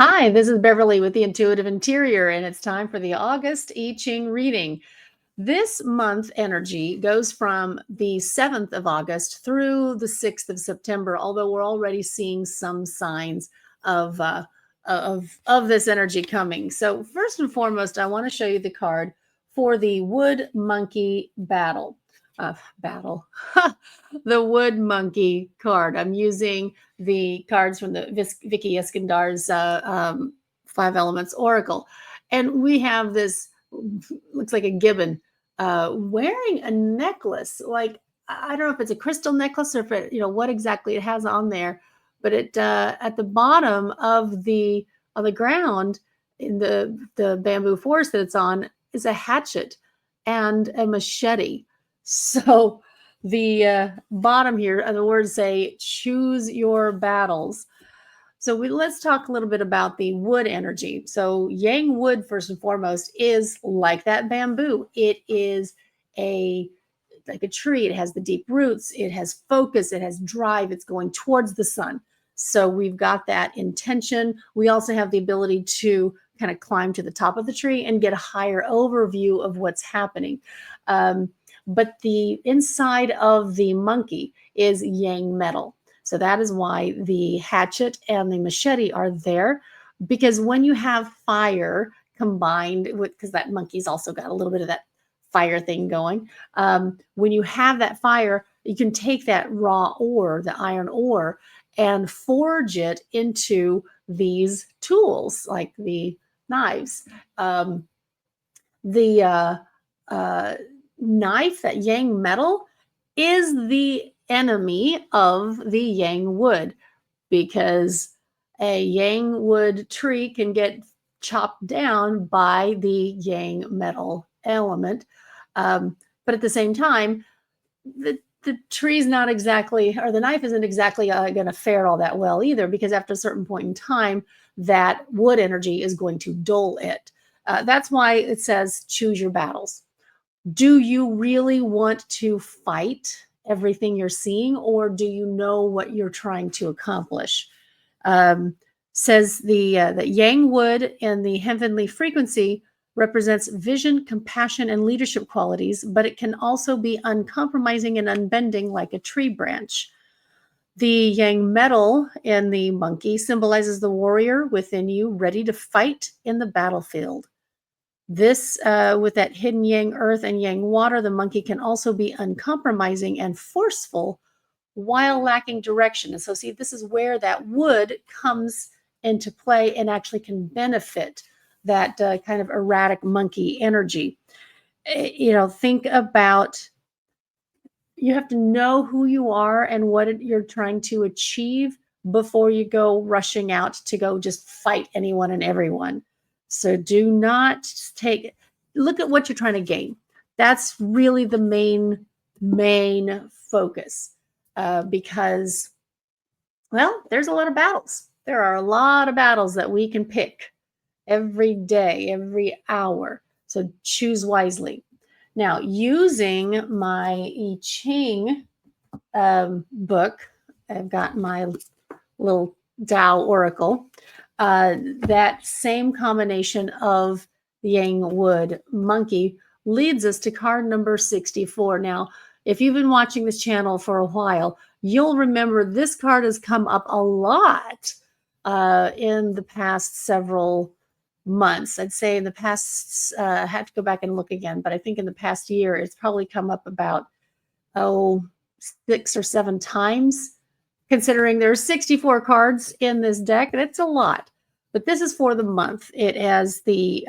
Hi, this is Beverly with the Intuitive Interior, and it's time for the August I Ching reading. This month energy goes from the 7th of August through the 6th of September, although we're already seeing some signs of this energy coming. So first and foremost, I want to show you the card for the Wood Monkey Battle. Battle. The Wood Monkey card. I'm using the cards from the Vicky Eskindar's Five Elements Oracle. And we have this, looks like a gibbon, wearing a necklace. Like, I don't know if it's a crystal necklace or if it, what exactly it has on there. But it at the bottom of the ground in the bamboo forest that it's on is a hatchet and a machete. So the bottom here, the words say, choose your battles. So let's talk a little bit about the wood energy. So yang wood, first and foremost, is like that bamboo. It is like a tree. It has the deep roots. It has focus. It has drive. It's going towards the sun. So we've got that intention. We also have the ability to kind of climb to the top of the tree and get a higher overview of what's happening. But the inside of the monkey is yang metal. So that is why the hatchet and the machete are there, because when you have fire combined with, because that monkey's also got a little bit of that fire thing going. When you have that fire, you can take that raw ore, the iron ore, and forge it into these tools like the knives. The knife, that yang metal, is the enemy of the yang wood, because a yang wood tree can get chopped down by the yang metal element. But at the same time, the tree's not exactly, or the knife isn't exactly going to fare all that well either, because after a certain point in time, that wood energy is going to dull it. That's why it says choose your battles. Do you really want to fight everything you're seeing, or do you know what you're trying to accomplish? Says the yang wood and the heavenly frequency represents vision, compassion, and leadership qualities, but it can also be uncompromising and unbending like a tree branch. The yang metal in the monkey symbolizes the warrior within you, ready to fight in the battlefield. This, with that hidden yang earth and yang water, the monkey can also be uncompromising and forceful while lacking direction. And so, see, this is where that wood comes into play and actually can benefit that kind of erratic monkey energy. Think about, you have to know who you are and what you're trying to achieve before you go rushing out to go just fight anyone and everyone. So do not look at what you're trying to gain. That's really the main focus, because, well, there's a lot of battles. There are a lot of battles that we can pick every day, every hour. So choose wisely. Now, using my I Ching book, I've got my little Tao Oracle. That same combination of yang wood monkey leads us to card number 64. Now, if you've been watching this channel for a while, you'll remember this card has come up a lot in the past several months. I'd say in the past, I have to go back and look again, but I think in the past year, it's probably come up about, 6 or 7 times, considering there's 64 cards in this deck, and it's a lot. But this is for the month. It has the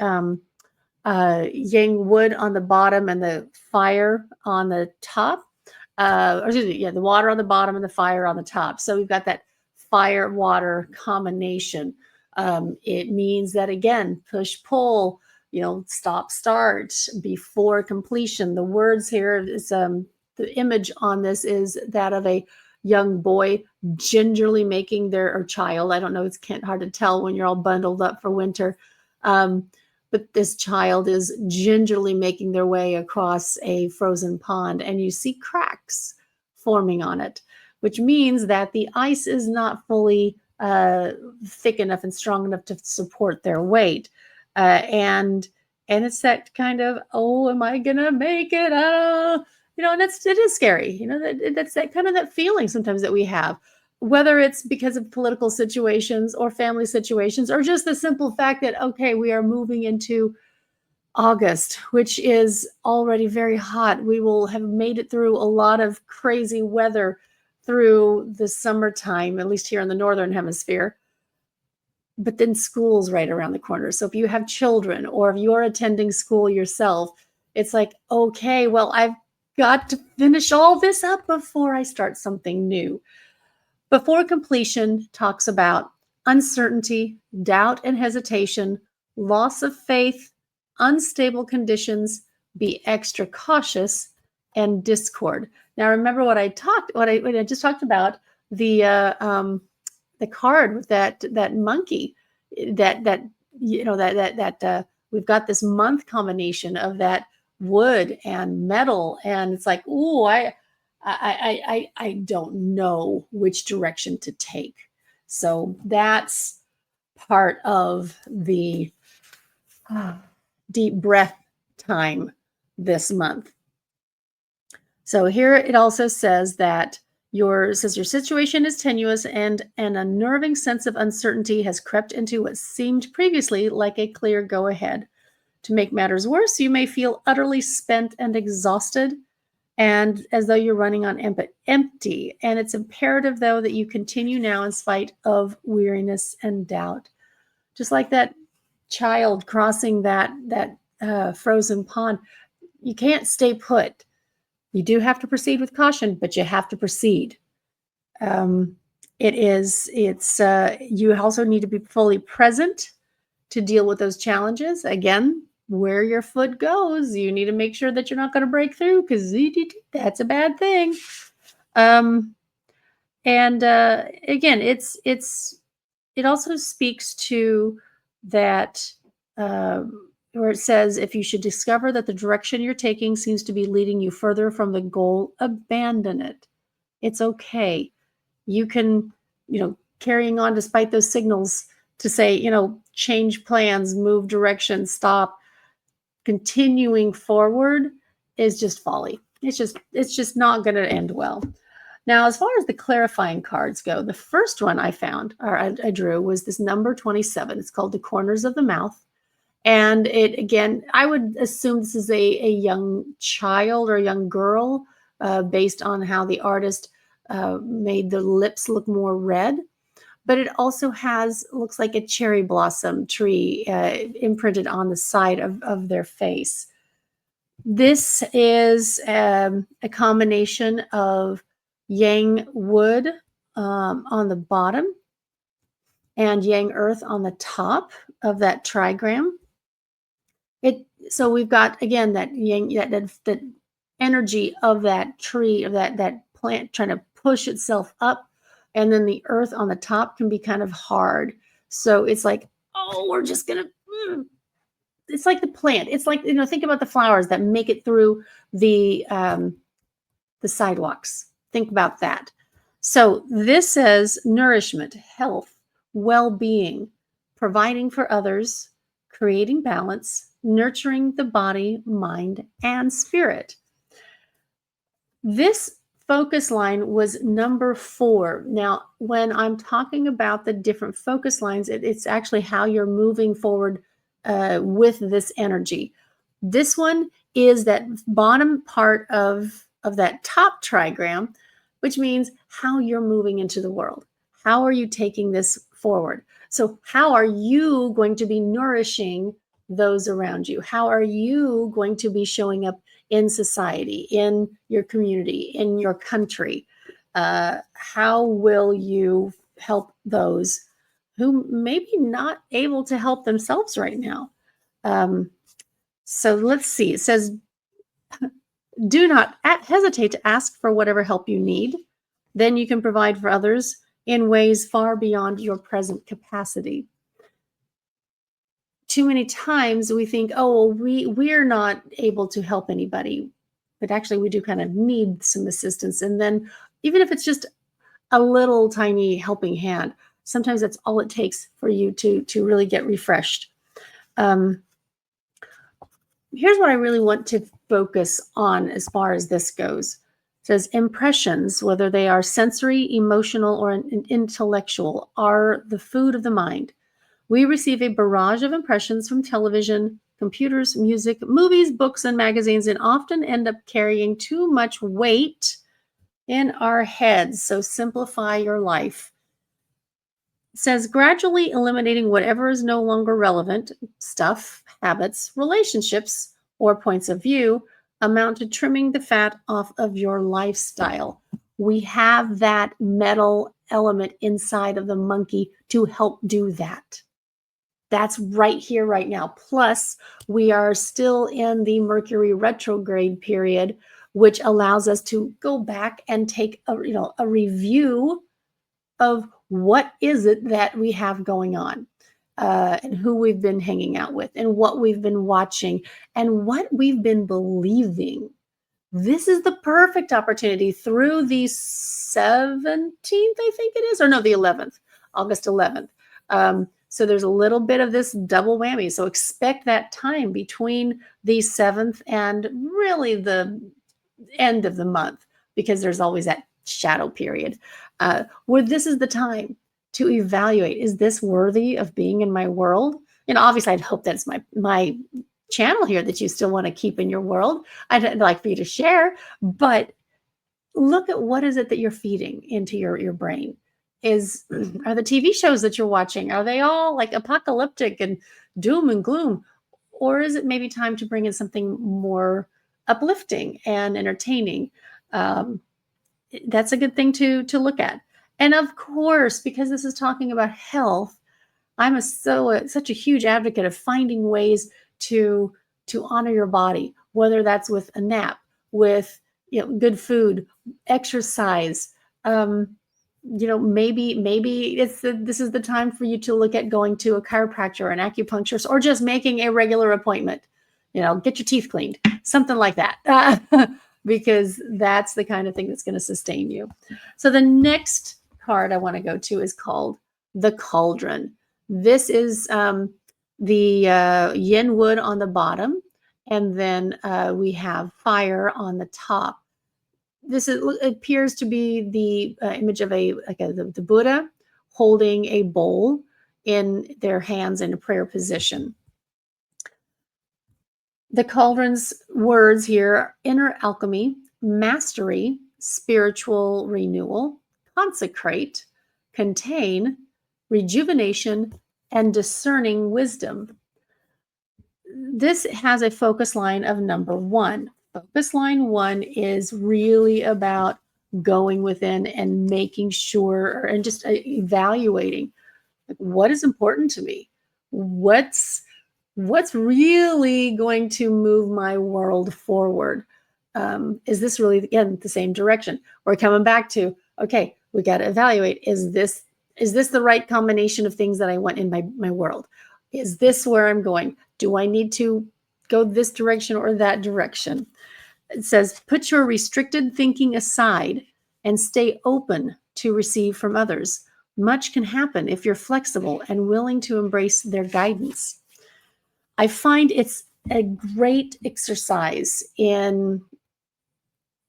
yang wood on the bottom and the fire on the top. The water on the bottom and the fire on the top. So we've got that fire-water combination. It means that, again, push-pull, stop-start, before completion. The words here is, the image on this is that of a young boy gingerly making or child. I don't know, it's hard to tell when you're all bundled up for winter. But this child is gingerly making their way across a frozen pond, and you see cracks forming on it, which means that the ice is not fully uh, thick enough and strong enough to support their weight. And it's that kind of, oh, am I gonna make it? And it is scary. That's that kind of that feeling sometimes that we have, whether it's because of political situations or family situations, or just the simple fact that, okay, we are moving into August, which is already very hot. We will have made it through a lot of crazy weather through the summertime, at least here in the Northern Hemisphere. But then school's right around the corner. So if you have children or if you're attending school yourself, it's like, okay, well, I've got to finish all this up before I start something new. Before completion talks about uncertainty, doubt and hesitation, loss of faith, unstable conditions, be extra cautious, and discord. Now, remember what I just talked about, the card with that monkey, that we've got this month combination of that wood and metal, and it's like, ooh, I don't know which direction to take. So that's part of the deep breath time this month. So here it also says that your situation is tenuous and an unnerving sense of uncertainty has crept into what seemed previously like a clear go-ahead. To make matters worse, you may feel utterly spent and exhausted, and as though you're running on empty. And it's imperative, though, that you continue now in spite of weariness and doubt. Just like that child crossing that frozen pond, you can't stay put. You do have to proceed with caution, but you have to proceed. You also need to be fully present to deal with those challenges. Again, where your foot goes, you need to make sure that you're not going to break through, because that's a bad thing. Again, it also speaks to that, where it says, if you should discover that the direction you're taking seems to be leading you further from the goal, abandon it. It's okay. You can, carrying on despite those signals to say, change plans, move direction, stop. Continuing forward is just folly. It's just not going to end well. Now, as far as the clarifying cards go, the first one I found, or I drew, was this number 27. It's called the Corners of the Mouth. And it, again, I would assume this is a young child or a young girl, based on how the artist made the lips look more red. But it also looks like a cherry blossom tree imprinted on the side of their face. This is a combination of yang wood on the bottom and yang earth on the top of that trigram. So we've got, again, that yang, that energy of that tree, of that plant trying to push itself up. And then the earth on the top can be kind of hard. So it's like, oh, we're just going to, it's like the plant. It's like, think about the flowers that make it through the sidewalks. Think about that. So this says nourishment, health, well-being, providing for others, creating balance, nurturing the body, mind, and spirit. This focus line was number 4. Now, when I'm talking about the different focus lines, it's actually how you're moving forward with this energy. This one is that bottom part of that top trigram, which means how you're moving into the world. How are you taking this forward? So how are you going to be nourishing those around you? How are you going to be showing up in society, in your community, in your country? How will you help those who may be not able to help themselves right now? So let's see. It says, do not hesitate to ask for whatever help you need. Then you can provide for others in ways far beyond your present capacity. Too many times we think, oh, well, we're not able to help anybody, but actually we do kind of need some assistance. And then even if it's just a little tiny helping hand, Sometimes that's all it takes for you to really get refreshed. Um, Here's what I really want to focus on as far as this goes. It says impressions, whether they are sensory, emotional, or intellectual, are the food of the mind. We receive a barrage of impressions from television, computers, music, movies, books, and magazines, and often end up carrying too much weight in our heads. So simplify your life. It says gradually eliminating whatever is no longer relevant, stuff, habits, relationships, or points of view amount to trimming the fat off of your lifestyle. We have that metal element inside of the monkey to help do that. That's right here, right now. Plus, we are still in the Mercury retrograde period, which allows us to go back and take a review of what is it that we have going on, and who we've been hanging out with, and what we've been watching, and what we've been believing. This is the perfect opportunity through the 17th, I think it is, or no, the 11th, August 11th. So there's a little bit of this double whammy. So expect that time between the 7th and really the end of the month, because there's always that shadow period, where this is the time to evaluate, is this worthy of being in my world? Obviously I'd hope that's my channel here that you still want to keep in your world. I'd like for you to share, but look at what is it that you're feeding into your brain. Are the TV shows that you're watching, are they all like apocalyptic and doom and gloom? Or is it maybe time to bring in something more uplifting and entertaining? That's a good thing to look at. And of course, because this is talking about health, I'm such a huge advocate of finding ways to honor your body, whether that's with a nap, with good food, exercise. Maybe this is the time for you to look at going to a chiropractor or an acupuncturist, or just making a regular appointment. Get your teeth cleaned, something like that, because that's the kind of thing that's going to sustain you. So the next card I want to go to is called the Cauldron. This is the yin wood on the bottom, and then we have fire on the top. Appears to be the image of the Buddha holding a bowl in their hands in a prayer position. The cauldron's words here: inner alchemy, mastery, spiritual renewal, consecrate, contain, rejuvenation, and discerning wisdom. This has a focus line of number 1. Focus line 1 is really about going within and making sure, and just evaluating, like, what is important to me? What's really going to move my world forward? Is this really, again, the same direction? We're coming back to, okay, we got to evaluate, is this the right combination of things that I want in my world? Is this where I'm going? Do I need to go this direction or that direction? It says, put your restricted thinking aside and stay open to receive from others. Much can happen if you're flexible and willing to embrace their guidance. I find it's a great exercise in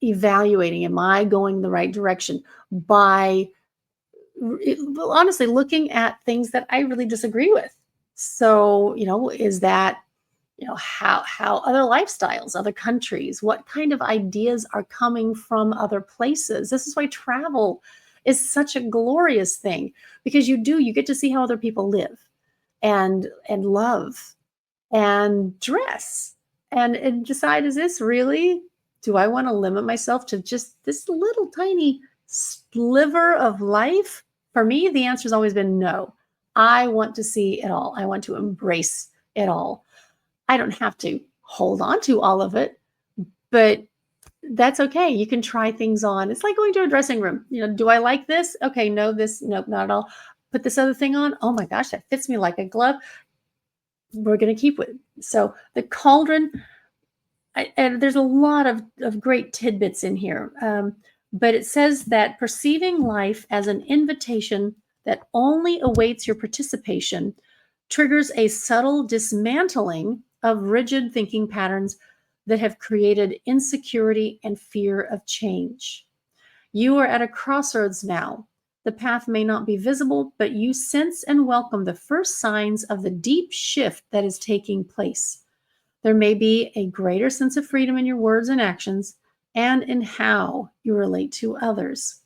evaluating, am I going the right direction, by honestly looking at things that I really disagree with. So, is that, how other lifestyles, other countries, what kind of ideas are coming from other places? This is why travel is such a glorious thing, because you get to see how other people live and love and dress, and decide, is this really, do I want to limit myself to just this little tiny sliver of life? For me, the answer has always been no. I want to see it all. I want to embrace it all. I don't have to hold on to all of it, but that's okay. You can try things on. It's like going to a dressing room. Do I like this? Okay, no, nope, not at all. Put this other thing on. Oh my gosh, that fits me like a glove. We're going to keep with it. So the cauldron, and there's a lot of great tidbits in here, but it says that perceiving life as an invitation that only awaits your participation triggers a subtle dismantling of rigid thinking patterns that have created insecurity and fear of change. You are at a crossroads now. The path may not be visible, but you sense and welcome the first signs of the deep shift that is taking place. There may be a greater sense of freedom in your words and actions and in how you relate to others.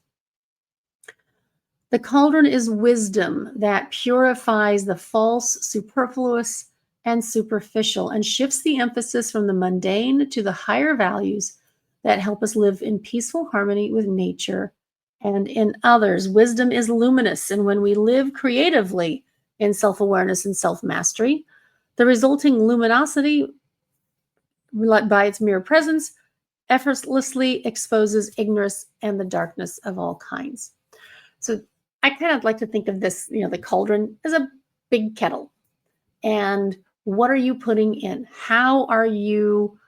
The cauldron is wisdom that purifies the false, superfluous, and superficial and shifts the emphasis from the mundane to the higher values that help us live in peaceful harmony with nature and in others. Wisdom is luminous, and when we live creatively in self-awareness and self-mastery, the resulting luminosity, by its mere presence, effortlessly exposes ignorance and the darkness of all kinds. So I kind of like to think of this, the cauldron as a big kettle. And what are you putting in? How are you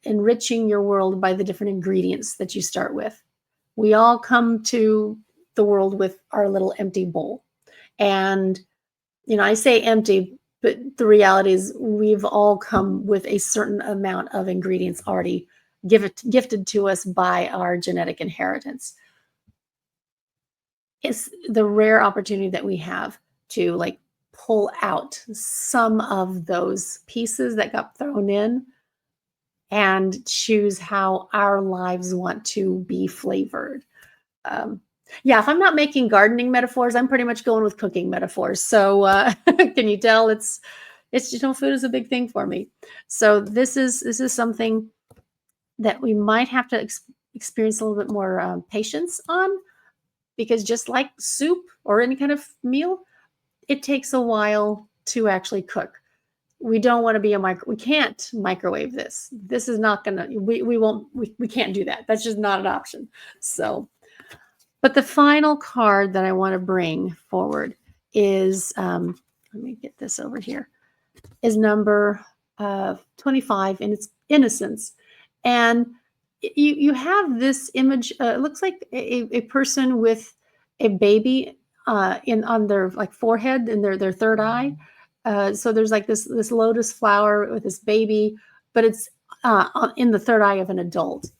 enriching your world by the different ingredients that you start with? We all come to the world with our little empty bowl. And, I say empty, but the reality is we've all come with a certain amount of ingredients already gifted to us by our genetic inheritance. It's the rare opportunity that we have to pull out some of those pieces that got thrown in and choose how our lives want to be flavored. If I'm not making gardening metaphors, I'm pretty much going with cooking metaphors. So can you tell it's food is a big thing for me. So this is something that we might have to experience a little bit more patience on, because just like soup or any kind of meal, it takes a while to actually cook. We don't want to be we can't microwave this. This is not gonna, we can't do that. That's just not an option. So, but the final card that I want to bring forward is, let me get this over here, is number 25, and it's innocence. And you have this image. It looks like a person with a baby on their forehead and their third eye. So there's this lotus flower with this baby, but it's in the third eye of an adult.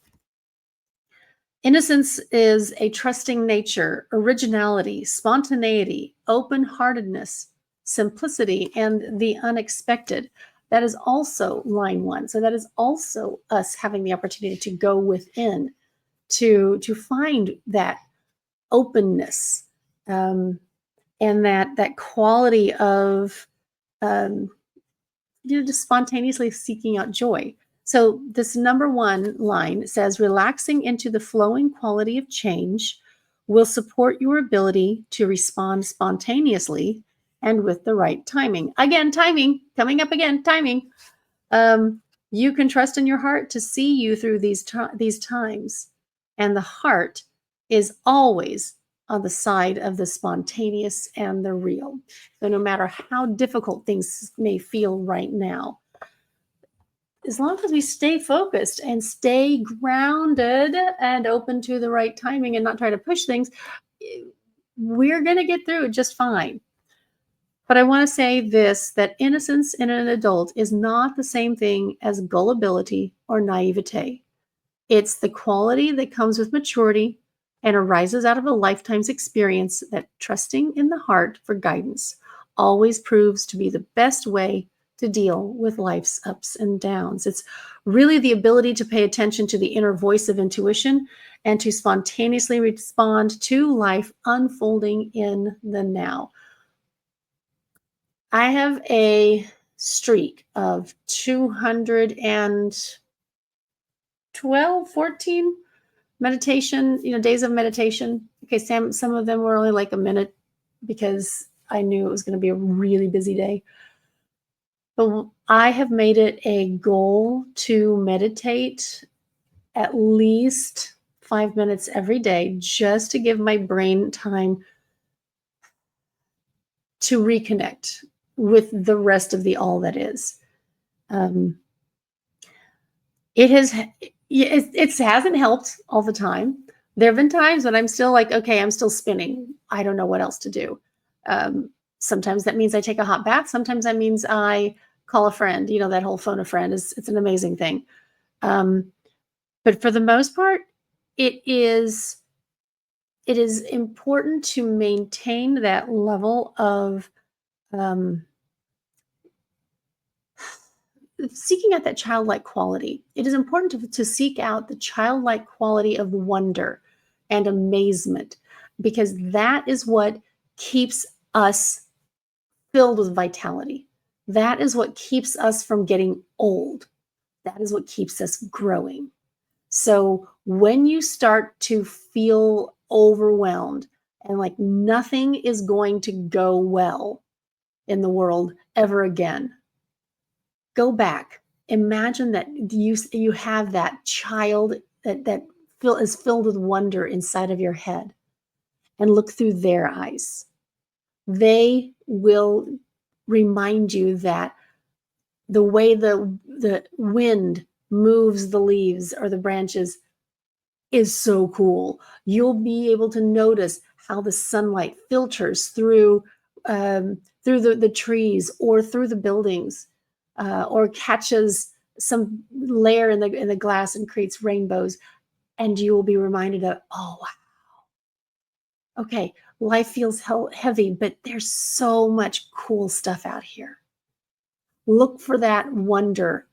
Innocence is a trusting nature, originality, spontaneity, open-heartedness, simplicity, and the unexpected. That is also line 1. So that is also us having the opportunity to go within to find that openness and that quality of just spontaneously seeking out joy. So this number 1 line says, relaxing into the flowing quality of change will support your ability to respond spontaneously and with the right timing. Again, timing, coming up again, timing. You can trust in your heart to see you through these times. And the heart is always on the side of the spontaneous and the real. So no matter how difficult things may feel right now, as long as we stay focused and stay grounded and open to the right timing and not try to push things, we're going to get through it just fine. But I want to say this, that innocence in an adult is not the same thing as gullibility or naivete. It's the quality that comes with maturity and arises out of a lifetime's experience that trusting in the heart for guidance always proves to be the best way to deal with life's ups and downs. It's really the ability to pay attention to the inner voice of intuition and to spontaneously respond to life unfolding in the now. I have a streak of 14 meditation, days of meditation. Okay, some of them were only like a minute because I knew it was going to be a really busy day. But I have made it a goal to meditate at least 5 minutes every day, just to give my brain time to reconnect with the rest of the all that is. It hasn't helped all the time. There have been times when I'm still like, okay, I'm still spinning. I don't know what else to do. Sometimes that means I take a hot bath. Sometimes that means I call a friend. That whole phone a friend it's an amazing thing. Um, but for the most part, it is it is important to maintain that level of um, seeking out that childlike quality. It is important to seek out the childlike quality of wonder and amazement, because that is what keeps us filled with vitality. That is what keeps us from getting old. That is what keeps us growing. So when you start to feel overwhelmed and like nothing is going to go well in the world ever again, go back. Imagine that you have that child that is filled with wonder inside of your head, and look through their eyes. They will remind you that the way the wind moves the leaves or the branches is so cool. You'll be able to notice how the sunlight filters through the trees or through the buildings, or catches some layer in the glass and creates rainbows. And you will be reminded of, oh, wow, okay, life feels heavy, but there's so much cool stuff out here. Look for that wonder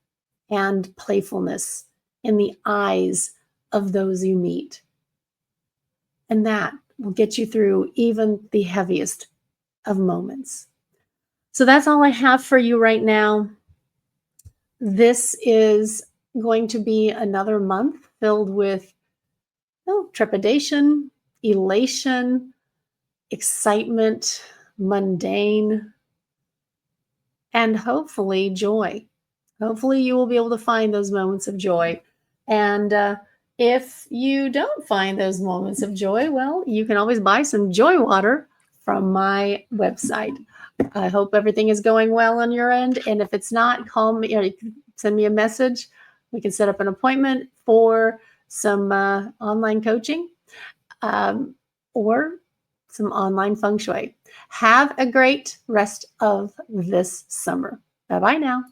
and playfulness in the eyes of those you meet. And that will get you through even the heaviest of moments. So that's all I have for you right now. This is going to be another month filled with trepidation, elation, excitement, mundane, and hopefully joy. Hopefully, you will be able to find those moments of joy. And if you don't find those moments of joy, well, you can always buy some joy water from my website. I hope everything is going well on your end. And if it's not, call me or send me a message. We can set up an appointment for some online coaching, or some online feng shui. Have a great rest of this summer. Bye bye now.